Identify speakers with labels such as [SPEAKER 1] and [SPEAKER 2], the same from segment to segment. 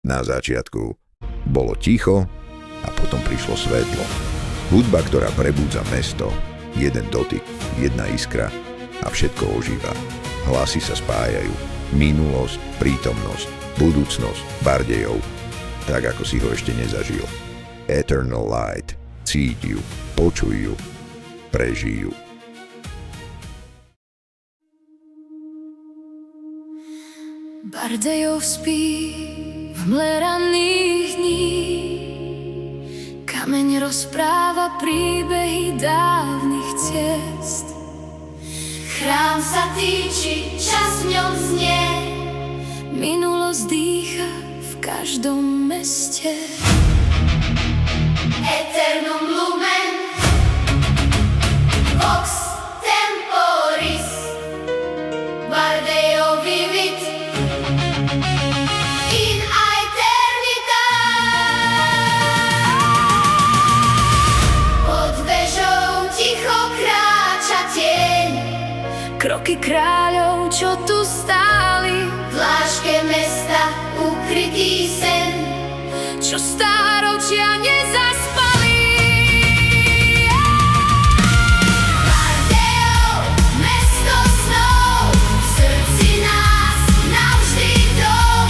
[SPEAKER 1] Na začiatku bolo ticho a potom prišlo svetlo. Hudba, ktorá prebúdza mesto. Jeden dotyk, jedna iskra a všetko ožíva. Hlasy sa spájajú. Minulosť, prítomnosť, budúcnosť, Bardejov. Tak, ako si ho ešte nezažil. Eternal Light. Cíť ju, počuj ju, prežij ju.
[SPEAKER 2] Bardejov spí v mle ranných dní. Kameň rozpráva príbehy dávnych ciest.
[SPEAKER 3] Chrám sa týči, čas v ňom znie.
[SPEAKER 2] Minulosť dýcha v každom meste.
[SPEAKER 3] Eternum lumen, vox temporis, Bardejov vivit in aeternitas. Pod vežou ticho kráča tieň,
[SPEAKER 2] Kroky kráľov, čo tu stáli,
[SPEAKER 3] v dláške mesta ukrytý sen.
[SPEAKER 2] čo stáročia nezaspali.
[SPEAKER 3] Bardejov, mesto snov, v srdci nás navždy dom.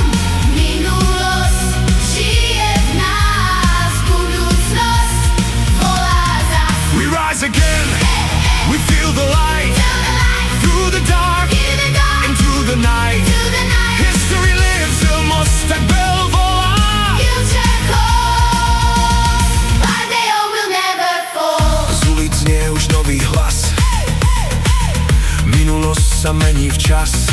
[SPEAKER 3] Minulosť žije v nás, budúcnosť volá zas.
[SPEAKER 4] We rise again, we feel the light, through the dark, into the night. History lives, el mostek bel volá.
[SPEAKER 3] Future calls, Bardejov will never fall.
[SPEAKER 4] Z ulic znie už nový hlas, minulosť sa mení v čas.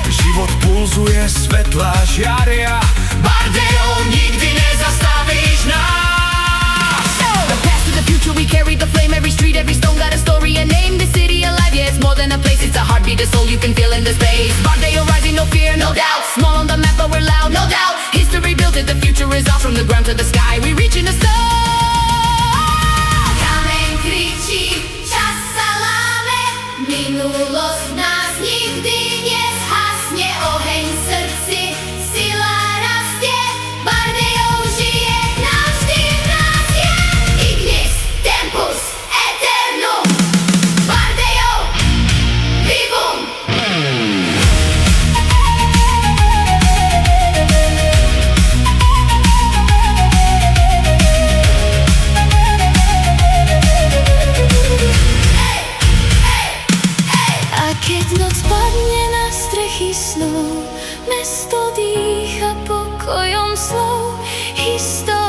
[SPEAKER 4] Život pulzuje, svetlá žiaria, Bardejov nikdy nezastavíš nás.
[SPEAKER 5] The past to the future, we carry the flame. Every street, every stone got a story, a name. This city alive, yeah, it's more than a place. It's a heartbeat, a soul you can feel in the space. Bardejov rising, no fear, no doubt. Small on the map, but we're loud, no doubt. History built it, the future is ours. From the ground to the sky, we reach in the stars.
[SPEAKER 3] Kameň kričí, čas sa láme, minulosť v nás nikdy nezhasne. Oheň v srdci, sila rastie, Bardejov žije, navždy v nás je. Ignis, tempus, eternum, Bardejov, vivum.
[SPEAKER 2] A keď noc padne na strechy snov, mesto dýcha pokojom slov. História